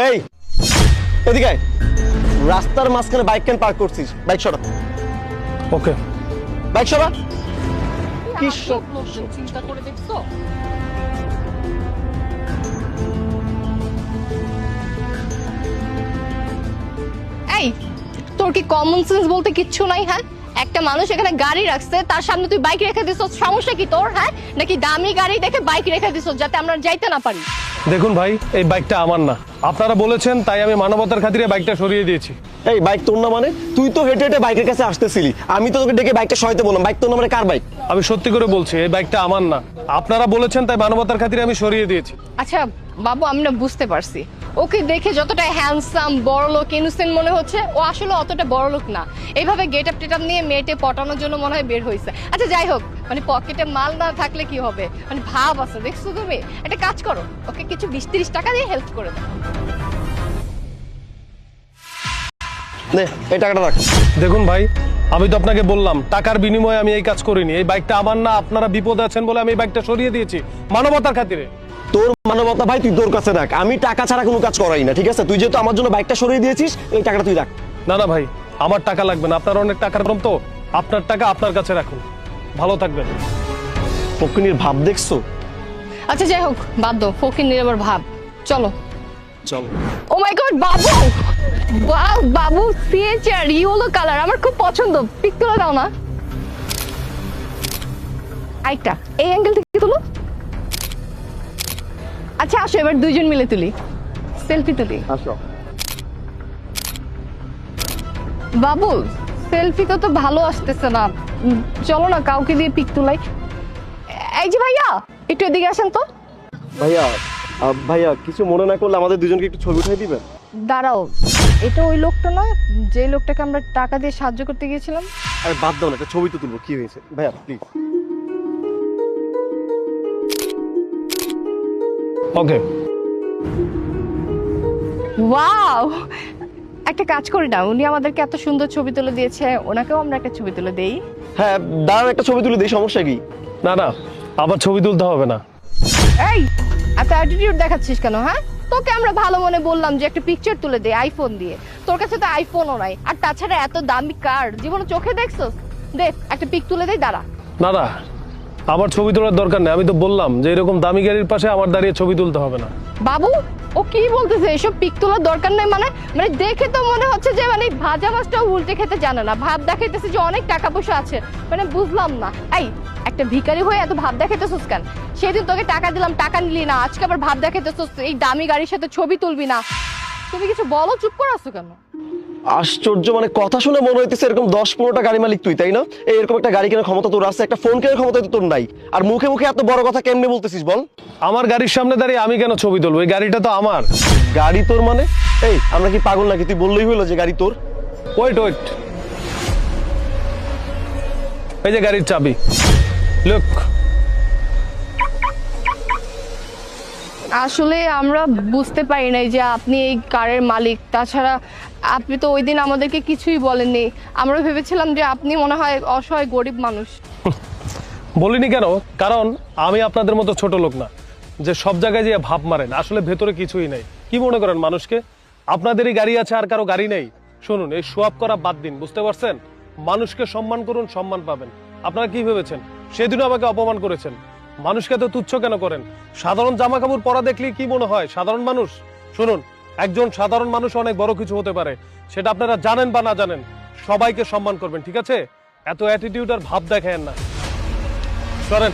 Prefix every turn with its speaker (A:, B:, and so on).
A: এই এদিকে আয়। রাস্তার মাঝখানে বাইক কেন পার্ক করছিস? বাইক সরা।
B: ওকে
A: বাইক সরা। কি
C: চিন্তা করে দেখছো? এই তোর কি কমন সেন্স বলতে কিচ্ছু নাই? হ্যাঁ, একটা মানুষ এখানে গাড়ি রাখছে, তার সামনে তুই বাইক রেখে দিছস, সমস্যা কি তোর? হ্যাঁ, নাকি দামি গাড়ি দেখে বাইক রেখে দিছস যাতে আমরা যাইতে না পারি?
B: দেখুন ভাই, এই বাইকটা আমার না, আপনারা বলেছেন তাই আমি মানবতার খাতিরে বাইকটা সরিয়ে দিয়েছি।
A: এই বাইক তোর না মানে? তুই তো হেঁটে হেঁটে বাইকের কাছে আসতেছিলি, আমি তো তোকে ডেকে বাইকটা সরাইতে বললাম। বাইক তোর না মানে কার বাইক?
B: আমি সত্যি করে বলছি এই বাইকটা আমার না, আপনারা বলেছেন তাই মানবতার খাতিরে আমি সরিয়ে দিয়েছি।
C: আচ্ছা বাবু, আমি না বুঝতে পারছি, ওকে দেখে যতটা হ্যান্ডসাম বড়লোক ইনোসেন্ট মনে হচ্ছে, ও আসলে অতটা বড়লোক না। এইভাবে গেট আপ টেট আপ নিয়ে মেয়েটে পটানোর জন্য মনে হয় বের হয়েছে। আচ্ছা যাই হোক, মানে পকেটে মাল না থাকলে কি হবে, মানে ভাব আছে দেখছো তুমি। একটা কাজ করো, ওকে কিছু 20-30 টাকা দিয়ে হেল্প করে দাও।
A: নে এই টাকাটা রাখ।
B: দেখুন ভাই, আমি তো আপনাকে বললাম টাকার বিনিময়ে আমি এই কাজ করিনি। এই বাইকটা আমার না, আপনারা বিপদে আছেন বলে আমি এই বাইকটা সরিয়ে দিয়েছি মানবতার খাতিরে।
A: তোর মানবতা ভাই তুই তোর কাছে রাখ, আমি টাকা ছাড়া কোনো কাজ করাই না, ঠিক আছে? তুই যেহেতু আমার জন্য বাইকটা সরিয়ে দিয়েছিস, এই টাকাটা তুই রাখ।
B: না না ভাই, আমার টাকা লাগবে না, আপনার অনেক টাকার কম তো, আপনার টাকা আপনার কাছে রাখুন, ভালো থাকবেন।
A: ফকিনীর ভাব দেখছো?
C: আচ্ছা যাই হোক, বাদ দাও ফকির আবার ভাব। চলো
A: চল।
C: ও মাই গড বাবু, ওয়াও বাবু, সিএচআর ইয়েলো কালার আমার খুব পছন্দ। পিক তুলে দাও না আইটা, এই অ্যাঙ্গেল থেকে তুলো। আচ্ছা আসো, এবার দুইজন মিলে তুলি, সেলফি তুলি।
A: আসো।
C: বাবু সেলফি তো ভালো আসতেছে না, চলো না কাউকে দিয়ে পিক তুলাই। এই যে ভাইয়া, একটু এদিকে আসেন তো।
A: ভাইয়া ভাইয়া কিছু মনে না করলে আমাদের দুজনকে একটু ছবি উঠাই দিবেন?
C: দাঁড়াও, এটা ওই লোকটা না, যে লোকটাকে আমরা টাকা দিয়ে সাহায্য করতে গিয়েছিলাম?
A: আরে বাদ দাও না, একটা ছবি তো তুলবো, কি হয়েছে? ভাইয়া প্লিজ।
B: ওকে।
C: ওয়াও, একটা কাজ করি না, উনি আমাদেরকে এত সুন্দর ছবি তুলে দিয়েছে, ওনাকেও আমরা একটা ছবি তুলে দেই।
A: হ্যাঁ দাঁড়ান, একটা ছবি তুলে দিই, সমস্যা কি?
B: না না, আবার ছবি তুলতে হবে না।
C: এই এত অ্যাটিটিউড দেখাচ্ছিস কেন? হ্যাঁ, তোকে আমরা ভালো মনে বললাম যে একটা পিকচার তুলে দে আইফোন দিয়ে, তোর কাছে তো আইফোনও নাই, আর তাছাড়া এত দামি কার জীবনে চোখে দেখছস? দেখ একটা পিক তুলে দেই, দাঁড়া।
B: না না, আমার ছবি তোলার দরকার নেই, আমি তো বললাম যে এরকম দামি গাড়ির পাশে আমার দাঁড়িয়ে ছবি তুলতে হবে না।
C: বাবু ও কি বলতেছে, এসব পিক তোলার দরকার নেই মানে? মানে দেখে তো মনে হচ্ছে যে মানে ভাজা মাছটাও উল্টে খেতে জানে না, ভাব দেখাইতেছে যে অনেক টাকা পয়সা আছে, মানে বুঝলাম না। এই একটা ভিখারি হয়ে এত ভাব দেখাইতেছস কেন? সেদিন তোকে টাকা দিলাম, টাকা নিলি না, আজকে আবার ভাব দেখাইতেছস এই দামি গাড়ির সাথে ছবি তুলবি না। তুমি কিছু বলো, চুপ করে আসছো কেন?
A: আশ্চর্য, মানে কথা শুনে মনে হইতেছে এরকম 10-15টা গাড়ি মালিক তুই, তাই না? এরকম একটা গাড়ি কেনার ক্ষমতা তোর আছে, একটা ফোন কেনার ক্ষমতা তো তোর নাই, আর মুখে মুখে এত বড় কথা কেমনে বলতেছিস বল?
B: আমার গাড়ির সামনে দাঁড়িয়ে আমি কেন ছবি তুলবো? এই গাড়িটা তো আমার।
A: গাড়ি তোর মানে? এই আমরা কি পাগল নাকি? তুই বললেই হলো যে গাড়ি তোর?
B: ওয়েট ওয়েট, এই যে গাড়ির চাবি, লুক।
C: আসলে আমরা বুঝতে পারি নাই যে আপনি এই কারের মালিক, তাছাড়া আপনি তো ওই দিন আমাদেরকে কিছুই বলেননি, আমরা ভেবেছিলাম যে আপনি মনে হয় অসহায় গরিব মানুষ।
B: বলিনি কেন? কারণ আমি আপনাদের মতো ছোট লোক না যে সব জায়গায় যে ভাব মারেন, আসলে ভেতরে কিছুই নেই। কি মনে করেন মানুষকে? আপনাদেরই গাড়ি আছে আর কারো গাড়ি নেই? শুনুন, এই শো অফ করা বাদ দিন, বুঝতে পারছেন? মানুষকে সম্মান করুন, সম্মান পাবেন। আপনারা কি ভেবেছেন সেদিনও আমাকে অপমান করেছেন? মানুষকে তো তুচ্ছ কেন করেন? সাধারণ জামা কাপড় পরা দেখলে কি মনে হয় সাধারণ মানুষ? শুনুন, একজন সাধারণ মানুষ অনেক বড় কিছু হতে পারে, সেটা আপনারা জানেন বা না জানেন, সবাইকে সম্মান করবেন, ঠিক আছে? এত অ্যাটিটিউড আর ভাব দেখায়েন না, সরেন।